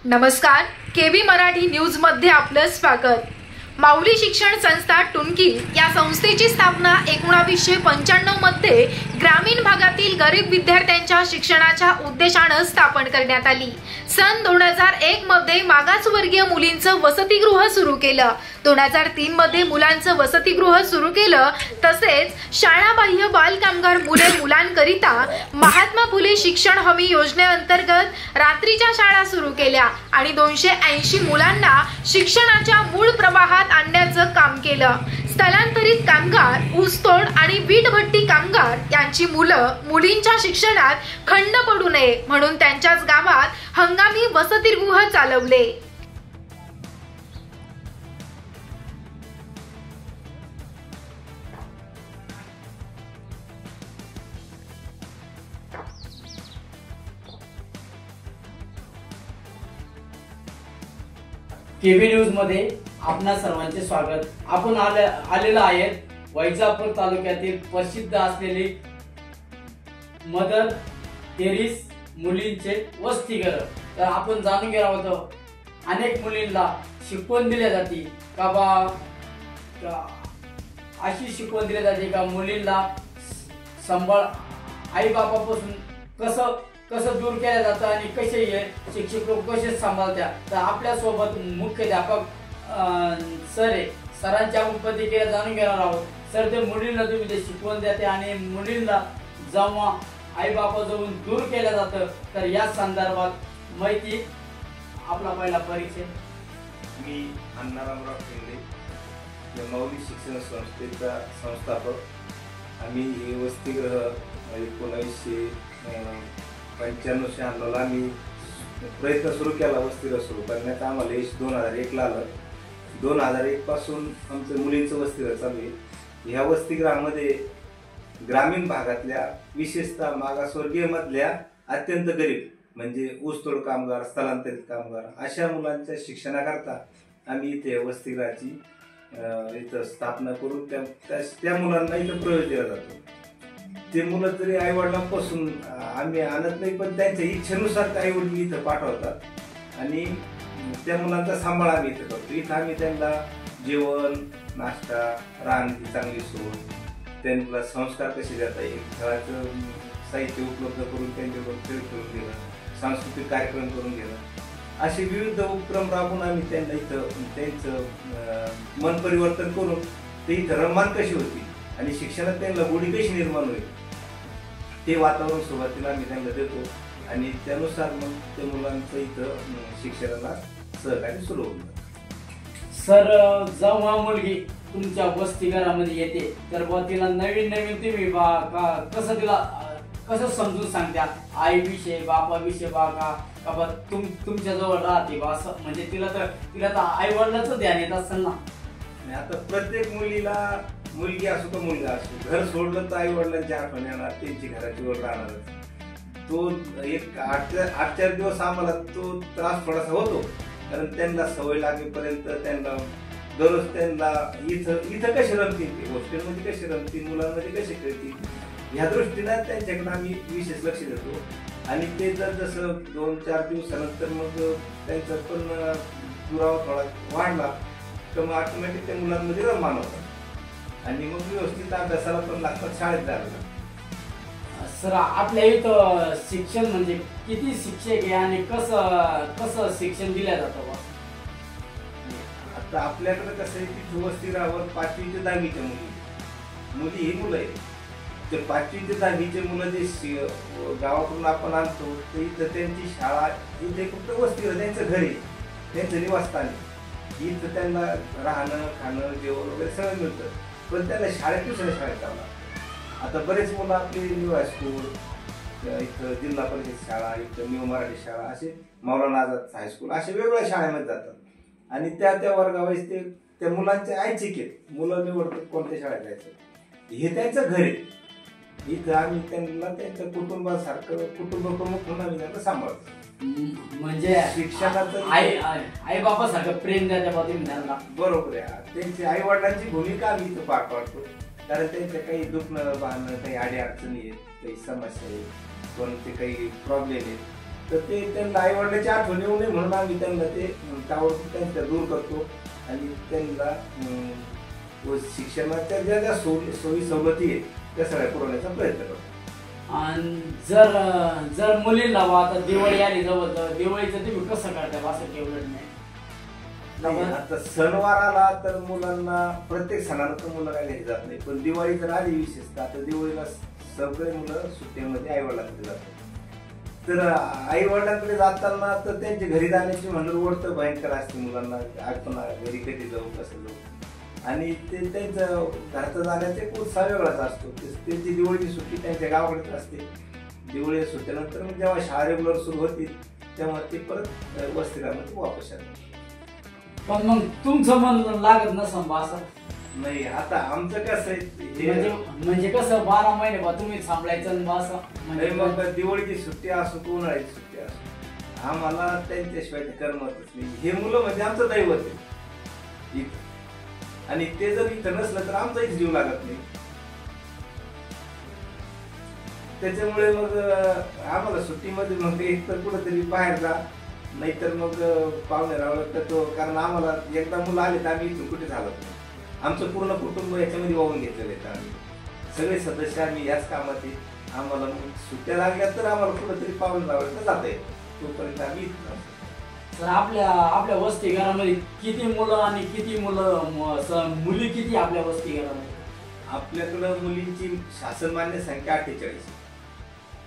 नमस्कार, KB Marathi news मध्ये आपलं स्वागत। माऊली शिक्षण संस्था टुनकी या संस्थेची स्थापना 1995 मध्ये ग्रामीण भागातील गरीब विद्यार्थ्यांच्या शिक्षणाच्या उद्देशाने स्थापन करण्यात आली। सन 2001 मध्ये मागासवर्गीय मुलींचं वसतिगृह सुरू केलं। 2003 मध्ये मुलांचं वसतिगृह सुरू केलं। तसेच शाळाबाह्य बाल कामगार मुलांकरिता महात्मा फुले शिक्षण हमी योजनेअंतर्गत रात्रीच्या शाळा सुरू केल्या आणि 280 मुलांना शिक्षणाच्या मूळ प्रवाहात आणण्याचं काम केलं। स्थलांतरित कामगार, ऊसतोड आणि वीटभट्टी कामगार यांची मुलींच्या शिक्षणात खंड पडू नये म्हणून त्यांच्याच गावात हंगामी वसतिगृह चालवले। केबी न्यूज मध्ये आपणा सर्वांचे स्वागत। आपण आलेलो आहे वैजापूर तालुक्यातील प्रसिद्ध असलेले मदर टेरेस मुलींचे वसतिगृह। तर आपण जाणून घेणार आहोत अनेक मुलींना शिकवण दिली जाते का बा अशी शिकवण दिली जाते का मुलींना सांभाळ आई बापापासून कसं दूर केलं जातं आणि कसे शिक्षक लोक कसे सांभाळतात। तर आपल्या सोबत मुख्याध्यापक सर आहे, सरांच्या प्रतिक्रिया जाणून घेणार आहोत। सर, ते मुलींना तुम्ही ते शिकवण देते आणि मुलींना जेव्हा आई बापाजवळून दूर केलं जातं तर या संदर्भात माहिती आपला पहिला परिचय। मी अण्णारामराव शिंदे, माऊली शिक्षण संस्थेचा संस्थापक। आम्ही हे वसतिगृह 1995-96 आम्ही प्रयत्न सुरू केला वसतिगृह सुरू करण्यात। आम्हाला यश 2001 आलं। 2001 पासून आमचं मुलींचं वसतिगृह चालू आहे। ह्या वसतिगृहामध्ये ग्रामीण भागातल्या विशेषतः मागासवर्गीय मधल्या अत्यंत गरीब म्हणजे ऊसतोड कामगार, स्थलांतरित कामगार अशा मुलांच्या शिक्षणाकरता आम्ही इथे वसतिगृहाची इथं स्थापना करून त्या मुलांना इथं प्रवेश दिला जातो। ते मुलं तरी आई वडिलांपासून आम्ही आणत नाही, पण त्यांच्या इच्छेनुसार आई वडील इथं पाठवतात आणि त्या मुलांचा सांभाळ आम्ही इथं करतो। इथं आम्ही त्यांना जेवण, नाश्ता, राहण्याची चांगली सोय, त्यांना संस्कार कसे देता येईल, खेळाचं साहित्य उपलब्ध करून त्यांच्याबरोबर खेळ करून देणं, सांस्कृतिक कार्यक्रम करून घेणं असे विविध उपक्रम राबवून आम्ही त्यांना इथं त्यांचं मन परिवर्तन करून ते इथं रममान कशी होती आणि शिक्षणात त्यांना गोडी कशी निर्माण होईल ते वातावरण सुरुवातीला आम्ही त्यांना देतो आणि त्यानुसार मग त्या मुलांचं इथं शिक्षणाला सहकार्य सुरू होतं। सर, जेव्हा मुलगी तुमच्या वसतिगृहामध्ये येते तर तिला नवीन तुम्ही कसं समजून सांगता आईविषयी, बापाविषयी का तुमच्या जवळ राहते बा असं, म्हणजे तिला तर आई वडिलांचं ध्यान येत असेल ना। आता प्रत्येक मुलगी असो का मुलगा असो, घर सोडलं तर आई वडिलांच्या आठवण येणार, त्यांची घराची ओढ राहणारच। तो एक 8-4 दिवस आम्हाला तो त्रास थोडासा होतो, कारण त्यांना सवय लागेपर्यंत त्यांना दररोज त्यांना इथं कसे रमतील, हॉस्टेलमध्ये कसे रमतील, मुलांमध्ये कसे खेळतील ह्या दृष्टीने त्यांच्याकडे आम्ही विशेष लक्ष देतो। आणि ते जर जसं 2-4 दिवसानंतर मग त्यांचा पण दुरावा थोडा वाढला तर मग ऑटोमॅटिक त्या मुलांमध्ये रममान होतात आणि मग व्यवस्थित अभ्यासाला पण लागतात, शाळेत जायला। सर, आपल्या इथं शिक्षण म्हणजे किती शिक्षक आहे आणि कसं शिक्षण दिलं जातं? आता आपल्याकडे कसं आहे की वसतिगृहावर 5वी ते 10वीच्या मुली ही मुलं आहेत। ते 5वी ते 10वीचे मुलं जे गावाकडून आपण आणतो ते इथं त्यांची शाळा, इथे फक्त वसतिगृह त्यांचं घर आहे, त्यांचं निवासस्थान आहे, इथं त्यांना राहणं, खाणं, जेवण वगैरे सगळं मिळतं, पण त्यांना शाळेत दुसऱ्या शाळेत जावं। आता बरेच मुलं आपली न्यू हायस्कूल, इथं जिल्हा परिषद शाळा, इथं न्यू मराठी शाळा, असे मौलाना आझाद हायस्कूल असे वेगवेगळ्या शाळेमध्ये जातात आणि त्या वर्गावाईज ते त्या मुलांच्या ऐच्छिक आहेत, मुलं निवडतात कोणत्या शाळेत जायचं, हे त्यांचं घर आहे। इथं आम्ही त्यांना त्यांच्या कुटुंबासारखं कुटुंब प्रमुख म्हणून आम्ही त्यांना सांभाळतो। म्हणजे शिक्षणाचं आई बापासारखं प्रेम द्यायच्या बरोबर आहे। त्यांची आई वडिलांची भूमिका आम्ही इथं पार पाडतो, कारण त्यांच्या काही दुखणं, बाणं, काही अडी अडचणी आहेत, काही समस्या आहेत, कोणते काही प्रॉब्लेम आहेत तर ते त्यांना आई वडिलांची आठवण येऊ नये म्हणून आम्ही त्यांना ते ताबडतोब त्यांच्या दूर करतो आणि त्यांना शिक्षणाच्या ज्या ज्या सोयी सवलती आहेत त्या सगळ्या पुरवण्याचा प्रयत्न करतो. आणि जर मुलींना आता दिवाळी आली जवळ तर दिवाळीचं तुम्ही कसं करता असं केवढं नाही? आता सणवार आला तर मुलांना प्रत्येक सणाला तर मुलं काय घरी जात नाही, पण दिवाळी जर आली विशेषतः आता दिवाळीला सगळे मुलं सुट्टीमध्ये आई वडिलांकडे जातात. तर आई वडिलांकडे जाताना तर त्यांच्या घरी जाण्याची म्हणून ओढत भयंकर असते मुलांना, आपण घरी कधी जाऊ कसं जाऊ, आणि ते त्यांचं घरचं जाण्याचा एक उत्साह वेगळाच असतो. त्यांची दिवाळीची सुट्टी त्यांच्या गावाकडेच असते. दिवाळी सुट्टीनंतर मग जेव्हा शाळा रेग्युलर सुरू होतील तेव्हा ते परत वस्तीगृहामध्ये वापस येतात. पण मग तुमचं मन लागत नसं असं नाही. आता आमचं कसं आहे म्हणजे कसं 12 महिने बा तुम्ही थांबलायचं असं म्हणजे मग दिवाळीची सुट्टी असो उन्हाळ्याची सुट्टी असो आम्हाला त्यांच्याशिवाय करमतच नाही. हे मुलं म्हणजे आमचं दैवत आहे इथं, आणि ते जर इथं नसलं तर आमचाही जीव लागत नाही. त्याच्यामुळे मग आम्हाला सुट्टीमध्ये मग एक तर कुठंतरी बाहेर जा, नाहीतर मग पाहुणे रावलं तर तो, कारण आम्हाला एकदा मुलं आले तर आम्ही इथून कुठे झालो नाही. आमचं पूर्ण कुटुंब याच्यामध्ये वाहून घेतलेलं आहे. आम्ही सगळे सदस्य आम्ही याच कामात आहे. आम्हाला मग सुट्ट्या लागल्या तर आम्हाला कुठंतरी पाहुणे रावलं तर जाता येतं, तोपर्यंत आम्ही इथं असतो. तर आपल्या वसतिगृहामध्ये किती मुलं आणि किती मुली किती आपल्या वसतिगृहामध्ये? आपल्याकडं मुलींची शासनमान्य संख्या 48,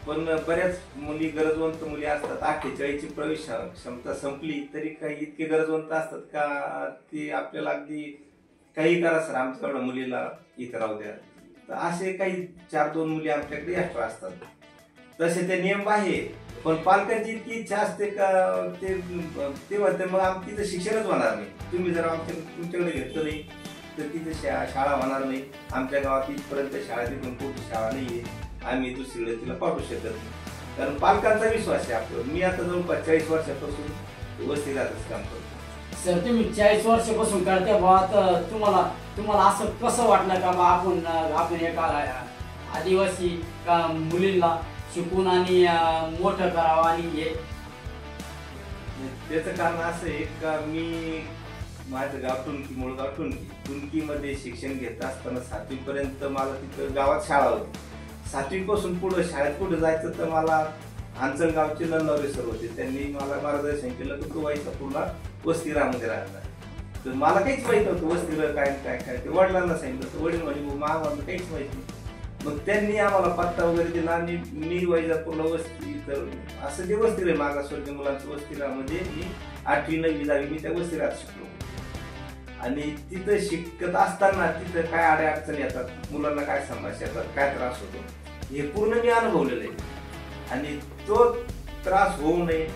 पण बऱ्याच मुली गरजवंत मुली असतात. 48ची प्रवेश क्षमता संपली तरी काही इतके गरजवंत असतात का ती आपल्याला अगदी काही करा सर आमच्या एवढ्या मुलीला इथं राहू द्या, तर असे काही 4-2 मुली आमच्याकडे एक्स्ट्रा असतात. तसे ते नियम आहे, पण पालकांची इतकी इच्छा असते का ते म्हणते मग तिचं शिक्षणच होणार नाही. तुम्ही जर तुमच्याकडे घेतलं नाही तर तिथे शाळा होणार नाही. आमच्या गावात इथपर्यंत शाळा तिथून कुठे शाळा नाहीये, आम्ही दुसरीकडे तिला पाठवू शकत नाही. कारण पालकांचा विश्वास आहे आपलं. मी आता जवळपास 40 वर्षापासून वस्तीगृहातच काम करतो. सर तुम्ही 40 वर्षापासून करते बा, तर तुम्हाला असं कसं वाटलं का बा आपण एका आदिवासी का मुलींना शिकून आणि मोठं करावं? आणि हे त्याचं कारण असं आहे का मी माझं गाव टुनकी, मूळ गाव टुनकीमध्ये शिक्षण घेत असताना 7वी पर्यंत मला तिथं गावात शाळा होती. 7वी पासून पुढं शाळेत कुठं जायचं तर मला आंचलगावचे नन्नवरे सर होते, त्यांनी मला मार्गदर्शन केलं की तू वैजापूरला वसतिगृहामध्ये राहणार. तर मला काहीच माहित नव्हतं वसतिगृह काय काय काय, ते वडिलांना सांगितलं तर वडील म्हणजे आम्हाला काहीच माहिती नाही. मग त्यांनी आम्हाला पत्ता वगैरे दिला आणि मी वैजापूरला वस्ती, तर असं जे वसतिगृह मागासवर्गीय मुलांचं वसतिगृहामध्ये मी 8वी 9वी 10वी मी त्या वसतिगृहात शिकलो. आणि तिथं शिकत असताना तिथं काय अडचणी येतात, मुलांना काय समस्या येतात, काय त्रास होतो, हे पूर्ण मी अनुभवलेलं आहे. आणि तो त्रास होऊ नये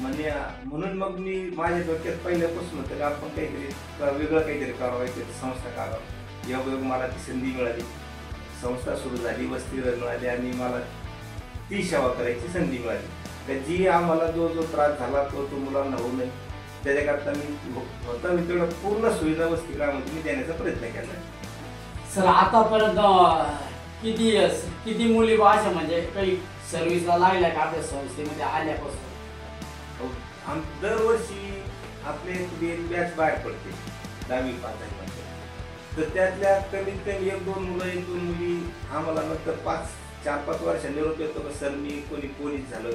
म्हणून मग मी माझ्या डोक्यात पहिल्यापासून होतं की आपण काहीतरी वेगळं काहीतरी करावं, काहीतरी संस्था करावं. यावेळी मला ती संधी मिळाली, संस्था सुरू झाली, वसतिगृह मिळाली आणि मला ती सेवा करायची संधी मिळाली. तर जी आम्हाला जो त्रास झाला तो मुलांना होऊ नये त्याच्याकरता मी तेवढं पूर्ण सुविधा वसतिगृहामध्ये मी देण्याचा प्रयत्न केला. सर आतापर्यंत किती मुली अशा म्हणजे काही सर्व्हिसला लागल्या का आपल्या संस्थेमध्ये आल्यापासून? दरवर्षी आपले बॅच बाहेर पडते 10वी 5वी, तर त्यातल्या कमीत कमी 1-2 मुलं 1-2 मुली आम्हाला नंतर 4-5 वर्षांनी निरोप येतो का सर मी कोणी पोलीस झालं,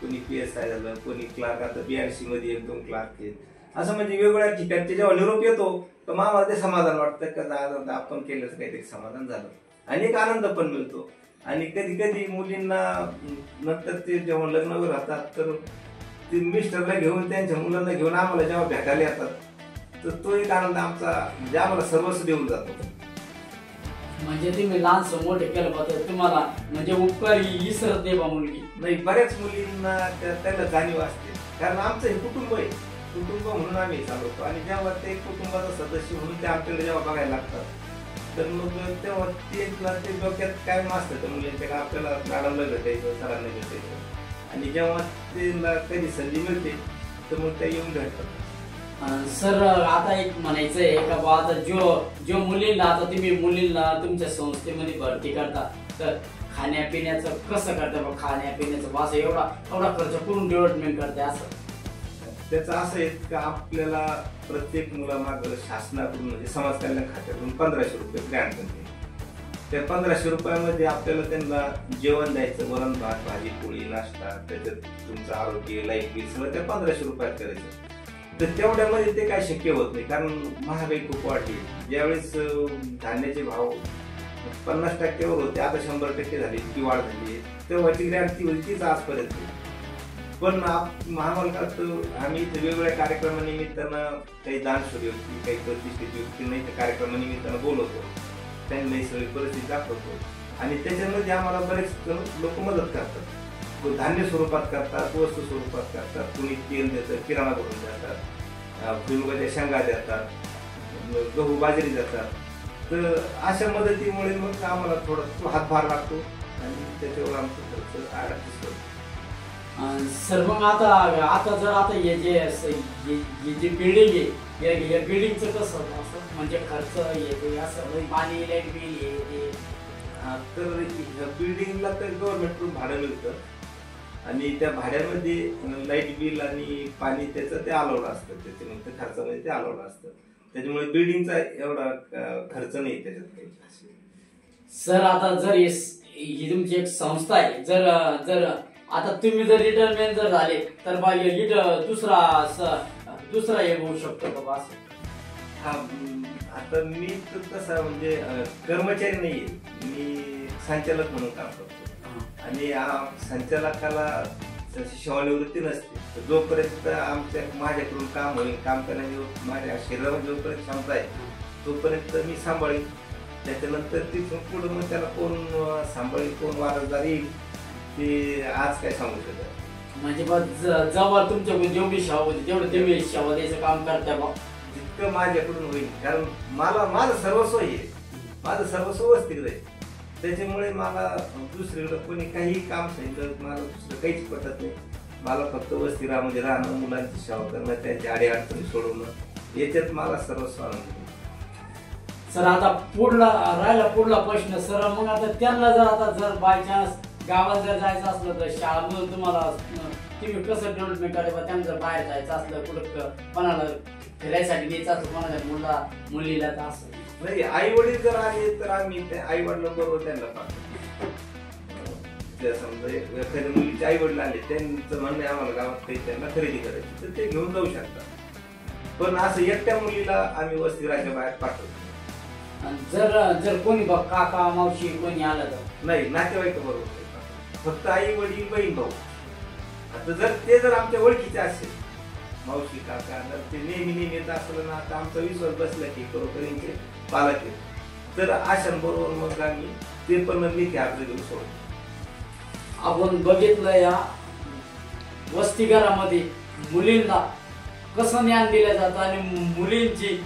कोणी PSI झालं, कोणी क्लार्क, आता BRC मध्ये 1-2 क्लार्क आहेत, असं म्हणजे वेगवेगळ्या ठिकाणचे जेव्हा निरोप येतो तर मग आम्हाला ते समाधान वाटतं का आपण केल्याचं काहीतरी समाधान झालं आणि एक आनंद पण मिळतो. आणि कधी कधी मुलींना नंतर ते जेव्हा लग्न वगैरे राहतात तर ते मिस्टरला घेऊन त्यांच्या मुलांना घेऊन आम्हाला जेव्हा भेटायला येतात तर तो एक आनंद आमचा म्हणजे आम्हाला सर्वस्व देऊन जातो. म्हणजे तुम्ही लहानसं मोठे केलं होतं तुम्हाला म्हणजे उपकार विसरत नाही बा मुलगी? नाही, बऱ्याच मुलींना त्यांना जाणीव असते, कारण आमचं हे कुटुंब आहे, कुटुंब म्हणून आम्ही चालवतो. आणि जेव्हा ते कुटुंबाचा सदस्य म्हणून ते आमच्याकडे जेव्हा बघायला लागतात तर मग तेव्हा ते डोक्यात काय असतं तर मुलींच्या का आपल्याला मॅडमला भेटायचं, सरांना भेटायचं, आणि जेव्हा ते कधी संधी मिळते तर मग त्या येऊन भेटतात. सर आता एक म्हणायचं आहे का बा आता जो मुलींना आता तुम्ही मुलींना तुमच्या संस्थेमध्ये भरती करता तर खाण्यापिण्याचं कसं करते बा, खाण्यापिण्याचं वास एवढा खर्च करून डेव्हलपमेंट करते असं? त्याचं असं आहे का आपल्याला प्रत्येक मुलामागं शासनाकडून म्हणजे समाज कल्याण खात्याकडून 1500 रुपये ग्रँट मिळते. त्या 1500 रुपयामध्ये आपल्याला त्यांना जेवण द्यायचं, वरण भात भाजी पोळी नाश्ता, त्याच्यात तुमचं आरोग्य लाईट बिल सगळं त्या 1500 रुपयात करायचं. तर तेवढ्यामध्ये ते काय शक्य होत नाही, कारण महागाई खूप वाढली. ज्यावेळेस धान्याचे भाव 50% होते, आता 100% झाली, इतकी वाढ झाली. तेव्हाची ग्रँट ती होती तीच आजपर्यंत. पण महामार्गात आम्ही इथे वेगवेगळ्या कार्यक्रमानिमित्तानं काही दानशूर व्यक्ती, काही प्रतिष्ठित व्यक्तींना इथे कार्यक्रमानिमित्तानं बोलवतो, त्यांना ही सगळी परिस्थिती दाखवतो आणि त्याच्यामध्ये आम्हाला बरेच लोक मदत करतात. धान्य स्वरूपात करतात, वस्तू स्वरूपात करतात, कुणी तेल देतं, किराणा भरून देतात, भुईमुगाच्या शेंगा देतात, गहू बाजरी देतात. तर अशा मदतीमुळे मग आम्हाला थोडा हातभार लागतो आणि त्याच्यावर आमचं खर्च ॲडजस्ट करतो. सर मग आता जर आता हे जे बिल्डिंग आहे या बिल्डिंगचं कसं असं म्हणजे खर्च येते असं पाणी लाईट बिल येते? तर ह्या बिल्डिंगला तर गव्हर्नमेंटकडून भाडं मिळतं आणि त्या भाड्यामध्ये लाईट बिल आणि पाणी त्याचं ते अलाउड असतं, त्याच्यामध्ये खर्चामध्ये ते अलाउड असतं. त्याच्यामुळे बिल्डिंगचा एवढा खर्च नाही त्याच्यात काही. सर आता जर ही तुमची एक संस्था आहे, जर आता तुम्ही जर रिटायरमेंट जर झाले तर दुसरा हे होऊ शकतो बाबा असं? हा, आता मी तर तसा म्हणजे कर्मचारी नाहीये, मी संचालक म्हणून काम करतो आणि संचालकाला सेवानिवृत्ती नसते. तर जोपर्यंत माझ्याकडून काम होईल, काम करण्याची माझ्या शरीरामध्ये जोपर्यंत क्षमता आहे तोपर्यंत मी सांभाळीन. त्याच्यानंतर तिथून पुढे मग त्याला कोण सांभाळील, कोण वारसदार येईल ते आज काय सांगू शकत. म्हणजे जवळ तुमच्याकडून जेवढी सेवा होती तेवढं तेवढी सेवा द्यायचं काम करता बा, जितकं माझ्याकडून होईल. कारण माझं सर्वस्व आहे, माझं सर्वस्व वस्तीकडे आहे. त्याच्यामुळे मला दुसरीकडे कोणी काही काम सांगितलं मला दुसरं काहीच पटत नाही. मला फक्त वस्तीरामध्ये राहणं, मुलांची सेवा करणं, त्यांच्या अडीअडचणी सोडवणं याच्यात मला सर्वस्व आनंद. सर आता पुढला प्रश्न सर, मग आता त्यांना जर बाय चान्स गावात जर जायचं असलं तर शाळामधून तुम्हाला तुम्ही कसं डेव्हलपमेंट करायचं? त्यांना जर बाहेर जायचं असलं कुठं कोणाला फिरायसाठी द्यायचं असलं, कोणाला मुलीला तर असं नाही. आई वडील जर आले तर आम्ही त्या आई वडिलांबरोबर त्यांना पाहतो. समजा एखाद्या मुलीचे आई वडील आले, त्यांचं म्हणणं आम्हाला गावात काही त्यांना खरेदी करायची तर ते घेऊन जाऊ शकतात. पण असं एकट्या मुलीला आम्ही वस्तीगृहाच्या बाहेर पाठवतो. जर कोणी काका मावशी कोणी आलं तर नाही, नातेवाईक बरोबर फक्त आई वडील बहीण भाऊ. आता जर आमच्या ओळखीचे असेल, मावशी काका, जर ते नेहमी येत असलं ना, आता आमचा विश्वास बसला की खरोखरींचे पालक आहे, तर अशांबरोबर मग आम्ही ते पण लेखी अर्ज घेऊन सोडतो. आपण बघितलं या वसतिगृहामध्ये मुलींना कसं ज्ञान दिलं जातं आणि मुलींची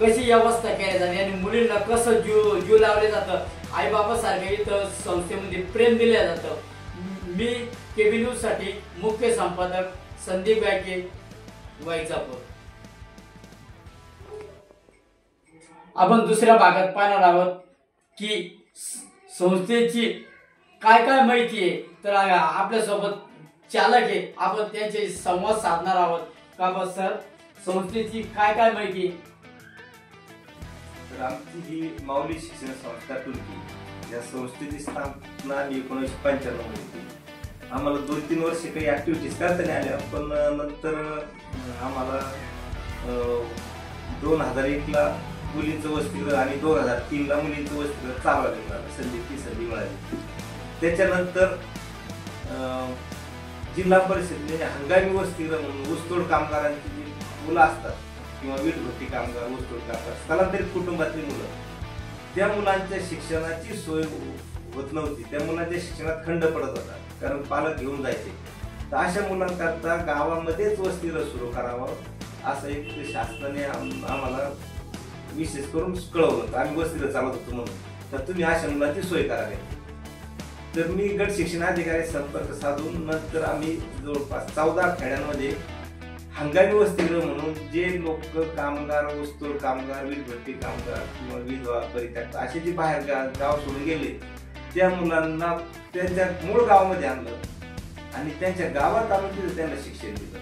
कशी व्यवस्था केली जाते आणि मुलींना कसं जीव लावले जातं. आई बाबासारख्या इथं संस्थेमध्ये प्रेम दिलं जातं. मी केबी न्यूज साठी मुख्य संपादक संदीप गायके, वैजापूर. आपण दुसऱ्या भागात पाहणार आहोत की संस्थेची काय माहिती आहे. तर आपल्यासोबत चालक आहे, आपण त्यांचे संवाद साधणार आहोत. का बस सर, संस्थेची काय माहिती आहे? तर आमची ही माऊली शिक्षण संस्था टुनकी या संस्थेची स्थापना 1995 मध्ये केली. आम्हाला 2-3 वर्ष काही ऍक्टिव्हिटीज करता नाही आल्या, पण नंतर आम्हाला 2001ला मुलींचं वसतिगृह आणि 2003ला मुलींचं वसतिगृह चालवायला मिळालं, ती संधी मिळाली. त्याच्यानंतर जिल्हा परिषदेने हंगामी वसतिगृह म्हणून ऊसतोड कामगारांची जी मुलं असतात किंवा वीटभट्टी कामगार, ऊसतोड कामगार, स्थलांतरित कुटुंबातली मुलं, त्या मुलांच्या शिक्षणाची सोय होत नव्हती. त्या मुलांच्या शिक्षणात खंड पडत होता, कारण पालक घेऊन जायचे. तर अशा मुलांकरता गावामध्येच वसतिगृह सुरू करावं असं एक शासनाने आम्हाला विशेष करून कळवलं होतं. आम्ही वसतिगृह चालवत होतो म्हणून, तर तुम्ही अशा मुलांची सोय करावी. तर मी गट शिक्षण अधिकारी संपर्क साधून नंतर आम्ही जवळपास 14 खेड्यांमध्ये हंगामी वसतिगृह म्हणून जे लोक कामगार, ऊसतोड कामगार, वीटभट्टी कामगार किंवा विधवा परित्यक्त असे जे बाहेर गाव सोडून गेले त्या मुलांना त्यांच्या मूळ गावामध्ये आणलं आणि त्यांच्या गावात आणून तिथे त्यांना शिक्षण दिलं.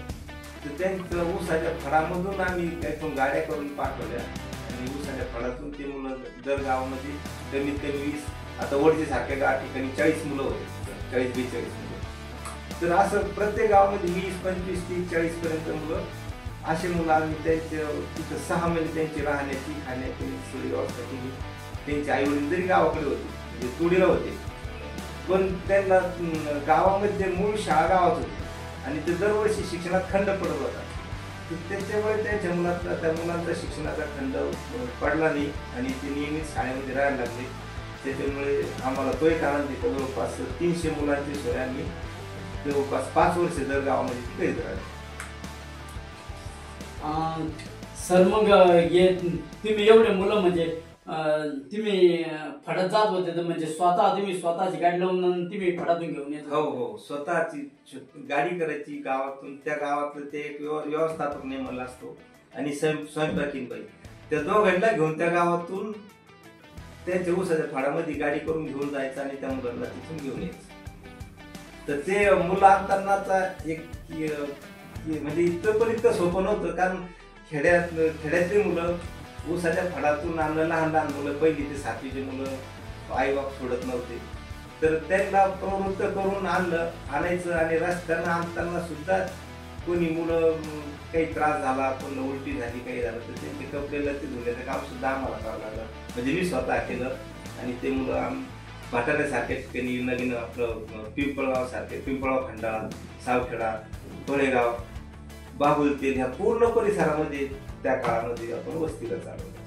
तर त्यांचं ऊसाच्या फळामधून आम्ही काहीतून गाड्या करून पाठवल्या आणि ऊसाच्या फळातून ते मुलं दर गावामध्ये कमीत कमी 20, आता वडजे सारख्या ठिकाणी 40 मुलं होते, 40-42 मुलं. तर असं प्रत्येक गावामध्ये 20, 25, 30, 40 पर्यंत मुलं, असे मुलं आम्ही त्यांच्या तिथं 6 महिने त्यांची राहण्याची खाण्याची सगळी व्यवस्था केली. त्यांचे आई वडील जरी गावाकडे होते म्हणजे तुडीला होते, पण त्यांना गावामध्ये मूळ शाळा गावात होती आणि ते दरवर्षी शिक्षणात खंड पडत होता. त्याच्यामुळे त्या मुलांचा शिक्षणाचा खंड पडला नाही आणि ते नियमित शाळेमध्ये राहायला लागले. त्याच्यामुळे आम्हाला तो एक आनंद देतो. जवळपास 300 मुलांची सोय आम्ही जवळपास 5 वर्ष दर गावामध्ये करीत राहिलो. सर, मग हे तुम्ही एवढे मुलं म्हणजे तुम्ही फळात जात होते तर म्हणजे तुम्ही स्वतःची गाडी लावून तुम्ही फळातून घेऊन येत? हो, स्वतःची गाडी करायची गावातून. त्या गावातलं ते एक व्यवस्थापक नेमला असतो आणि स्वयंपाकीन बाई, त्या दोघांना घेऊन त्या गावातून त्यांच्या ऊसाच्या फळामध्ये गाडी करून घेऊन जायचं आणि त्या मुलांना तिथून घेऊन यायचं. तर ते मुलं आणतानाचा एक म्हणजे इतकं सोपं नव्हतं, कारण खेड्यातली मुलं ऊसाच्या फळातून आणलं, लहान मुलं 1ली ते 7वीचे मुलं आई बाप सोडत नव्हते. तर त्यांना प्रवृत्त करून आणायचं आणि रस्त्यानं आणताना सुद्धा कोणी मुलं काही त्रास झाला, कोण उलटी झाली, काही झालं तर त्यांचे कपडे लत्ते धुण्याचं काम सुद्धा आम्हाला करावं लागलं. म्हणजे मी स्वतः केलं आणि ते मुलं भाटाण्यासारख्या ठिकाणी नवीन आपलं पिंपळगाव सारखे, पिंपळगाव खंडाळा, सावखेडा, तोळेगाव, बाबुलतेल ह्या पूर्ण परिसरामध्ये त्या काळामध्ये आपण वस्तीला चालवलं.